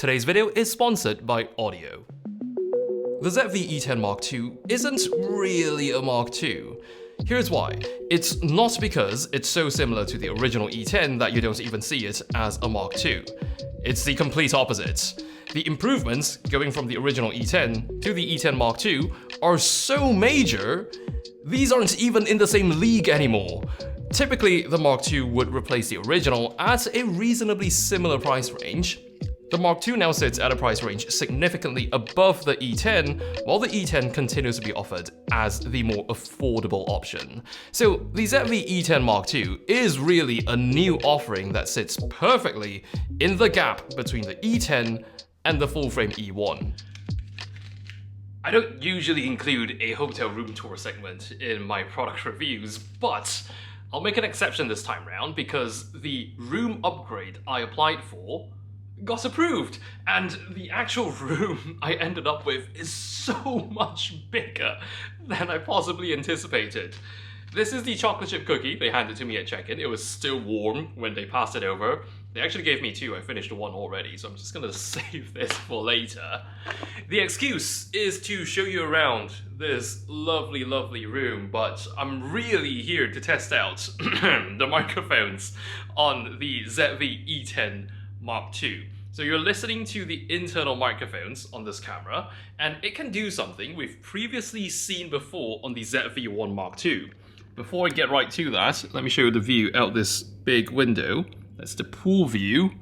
Today's video is sponsored by Audio. The ZV-E10 Mark II isn't really a Mark II. Here's why. It's not because it's so similar to the original E10 that you don't even see it as a Mark II. It's the complete opposite. The improvements going from the original E10 to the E10 Mark II are so major, these aren't even in the same league anymore. Typically, the Mark II would replace the original at a reasonably similar price range. The Mark II now sits at a price range significantly above the E10, while the E10 continues to be offered as the more affordable option. So the ZV-E10 Mark II is really a new offering that sits perfectly in the gap between the E10 and the full-frame E1. I don't usually include a hotel room tour segment in my product reviews, but I'll make an exception this time round because the room upgrade I applied for got approved, and the actual room I ended up with is so much bigger than I possibly anticipated. This is the chocolate chip cookie they handed to me at check-in. It was still warm when they passed it over. They actually gave me two. I finished one already, so I'm just gonna save this for later. The excuse is to show you around this lovely, lovely room, but I'm really here to test out the microphones on the ZV-E10 Mark II. So you're listening to the internal microphones on this camera, and it can do something we've previously seen before on the ZV-1 Mark II. Before I get right to that, let me show you the view out this big window. That's the pool view,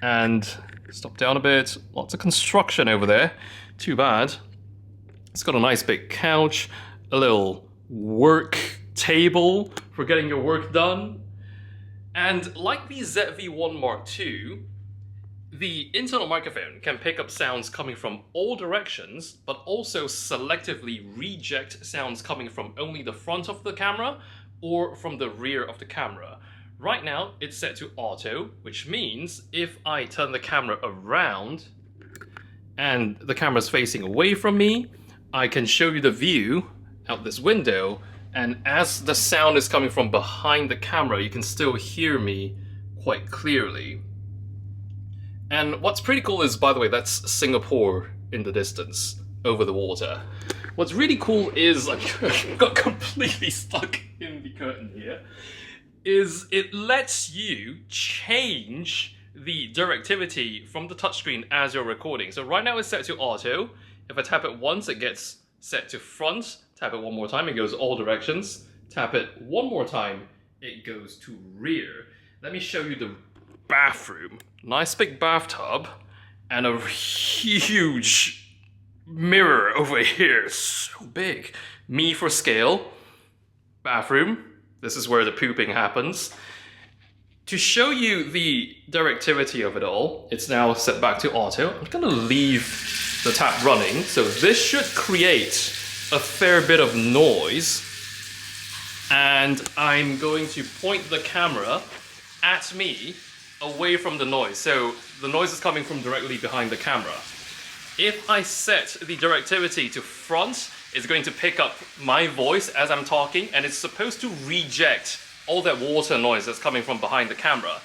and stop down a bit. Lots of construction over there. Too bad. It's got a nice big couch, a little work table for getting your work done. And like the ZV-1 Mark II, the internal microphone can pick up sounds coming from all directions, but also selectively reject sounds coming from only the front of the camera or from the rear of the camera. Right now, it's set to auto, which means if I turn the camera around and the camera's facing away from me, I can show you the view out this window, and as the sound is coming from behind the camera, you can still hear me quite clearly. And what's pretty cool is, by the way, that's Singapore in the distance, over the water. What's really cool is, I got completely stuck in the curtain here, is it lets you change the directivity from the touchscreen as you're recording. So right now it's set to auto. If I tap it once, it gets set to front. Tap it one more time, it goes all directions. Tap it one more time, it goes to rear. Let me show you the bathroom. Nice big bathtub and a huge mirror over here. So big. Me for scale. Bathroom. This is where the pooping happens. To show you the directivity of it all, it's now set back to auto. I'm gonna leave the tap running, so this should create a fair bit of noise. And I'm going to point the camera at me away from the noise. So the noise is coming from directly behind the camera. If I set the directivity to front, it's going to pick up my voice as I'm talking, and it's supposed to reject all that water noise that's coming from behind the camera.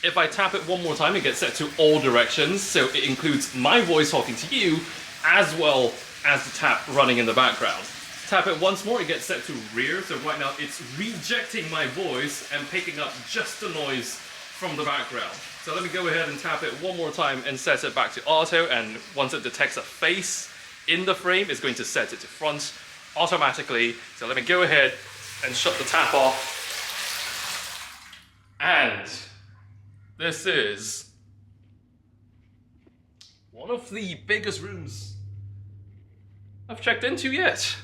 If I tap it one more time, it gets set to all directions, so it includes my voice talking to you, as well as the tap running in the background. Tap it once more, it gets set to rear, so right now it's rejecting my voice and picking up just the noise from the background. So let me go ahead and tap it one more time and set it back to auto, and once it detects a face in the frame, it's going to set it to front automatically. So let me go ahead and shut the tap off. And this is one of the biggest rooms I've checked into yet.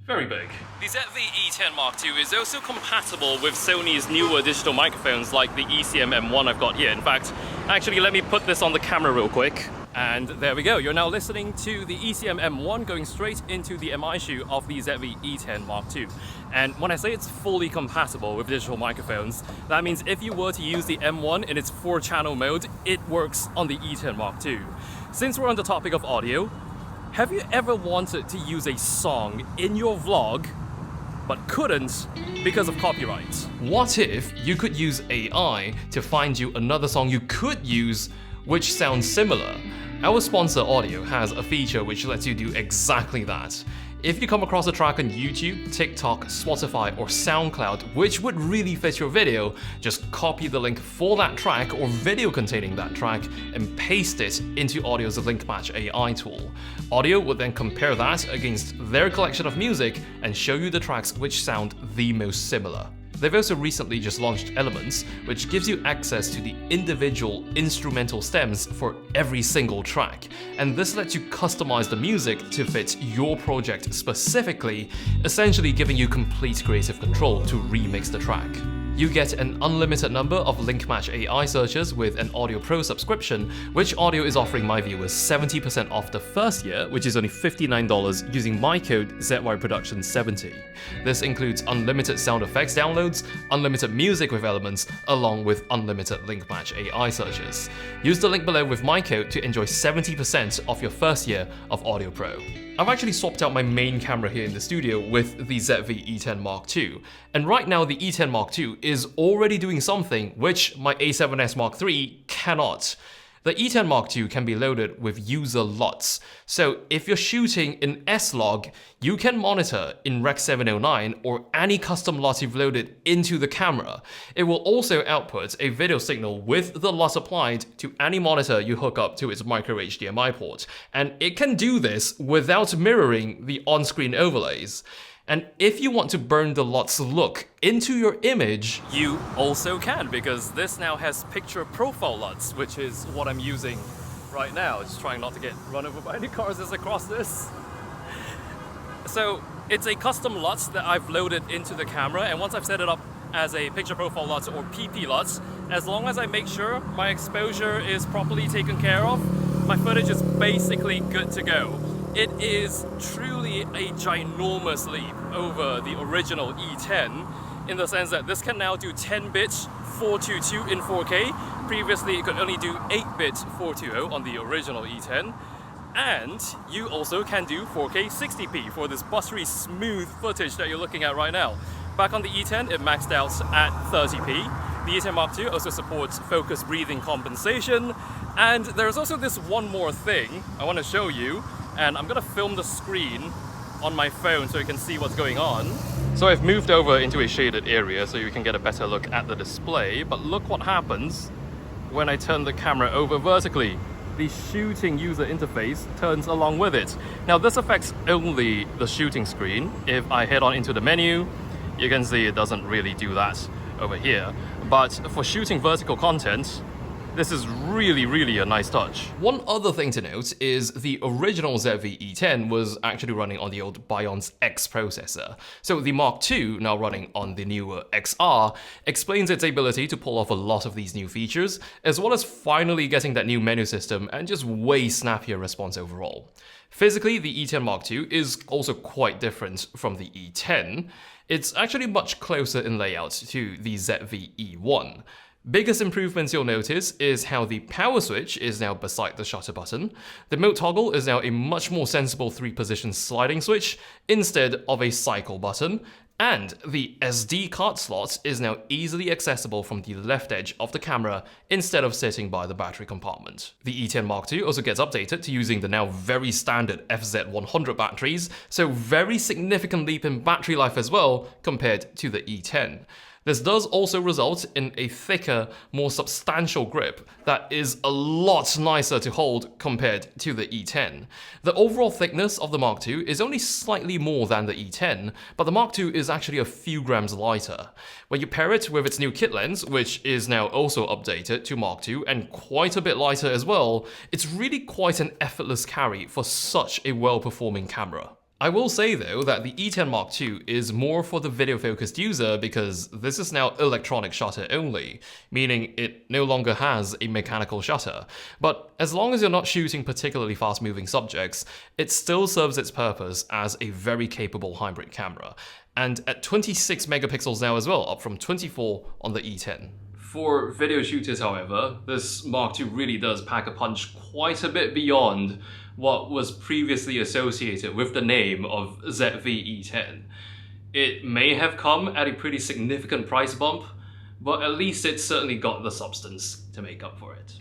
Very big. The ZV-E10 Mark II is also compatible with Sony's newer digital microphones like the ECM M1 I've got here. In fact, actually let me put this on the camera real quick. And there we go. You're now listening to the ECM M1 going straight into the MI shoe of the ZV-E10 Mark II. And when I say it's fully compatible with digital microphones, that means if you were to use the M1 in its 4-channel mode, it works on the E10 Mark II. Since we're on the topic of audio, have you ever wanted to use a song in your vlog, but couldn't because of copyright? What if you could use AI to find you another song you could use which sounds similar. Our sponsor Audio has a feature which lets you do exactly that. If you come across a track on YouTube, TikTok, Spotify, or SoundCloud which would really fit your video, just copy the link for that track or video containing that track and paste it into Audio's Link Match AI tool. Audio would then compare that against their collection of music and show you the tracks which sound the most similar. They've also recently just launched Elements, which gives you access to the individual instrumental stems for every single track, and this lets you customize the music to fit your project specifically, essentially giving you complete creative control to remix the track. You get an unlimited number of Link Match AI searches with an Audio Pro subscription, which Audio is offering my viewers 70% off the first year, which is only $59 using my code ZYProduction70. This includes unlimited sound effects downloads, unlimited music with Elements, along with unlimited Link Match AI searches. Use the link below with my code to enjoy 70% off your first year of Audio Pro. I've actually swapped out my main camera here in the studio with the ZV-E10 Mark II, and right now the E10 Mark II is already doing something which my A7S Mark III cannot. The E10 Mark II can be loaded with user LUTs, so if you're shooting in S-Log, you can monitor in Rec 709 or any custom LUT you've loaded into the camera. It will also output a video signal with the LUT applied to any monitor you hook up to its micro HDMI port, and it can do this without mirroring the on-screen overlays. And if you want to burn the LUT's look into your image, you also can, because this now has picture profile LUTs, which is what I'm using right now. Just trying not to get run over by any cars as I cross this. So it's a custom LUT that I've loaded into the camera, and once I've set it up as a picture profile LUT or PP LUT, as long as I make sure my exposure is properly taken care of, my footage is basically good to go. It is truly a ginormous leap over the original E10 in the sense that this can now do 10 bits 422 in 4K. Previously it could only do 8-bit 420 on the original E10. And you also can do 4K 60p for this buttery smooth footage that you're looking at right now. Back on the E10 it maxed out at 30p. The E10 Mark II also supports focus breathing compensation. And there's also this one more thing I want to show you. And I'm gonna film the screen on my phone so you can see what's going on. So I've moved over into a shaded area so you can get a better look at the display, but look what happens when I turn the camera over vertically. The shooting user interface turns along with it. Now this affects only the shooting screen. If I head on into the menu, you can see it doesn't really do that over here. But for shooting vertical content, this is really a nice touch. One other thing to note is the original ZV-E10 was actually running on the old Bion's X processor. So the Mark II, now running on the newer XR, explains its ability to pull off a lot of these new features, as well as finally getting that new menu system and just way snappier response overall. Physically, the E10 Mark II is also quite different from the E10. It's actually much closer in layout to the ZV-E1. Biggest improvements you'll notice is how the power switch is now beside the shutter button. The mode toggle is now a much more sensible 3-position sliding switch instead of a cycle button, and the SD card slot is now easily accessible from the left edge of the camera instead of sitting by the battery compartment. The E10 Mark II also gets updated to using the now very standard FZ100 batteries, so very significant leap in battery life as well compared to the E10. This does also result in a thicker, more substantial grip that is a lot nicer to hold compared to the E10. The overall thickness of the Mark II is only slightly more than the E10, but the Mark II is actually a few grams lighter. When you pair it with its new kit lens, which is now also updated to Mark II and quite a bit lighter as well, it's really quite an effortless carry for such a well-performing camera. I will say though that the E10 Mark II is more for the video-focused user because this is now electronic shutter only, meaning it no longer has a mechanical shutter. But as long as you're not shooting particularly fast-moving subjects, it still serves its purpose as a very capable hybrid camera. And at 26 megapixels now as well, up from 24 on the E10. For video shooters, however, this Mark II really does pack a punch quite a bit beyond what was previously associated with the name of ZV-E10. It may have come at a pretty significant price bump, but at least it certainly got the substance to make up for it.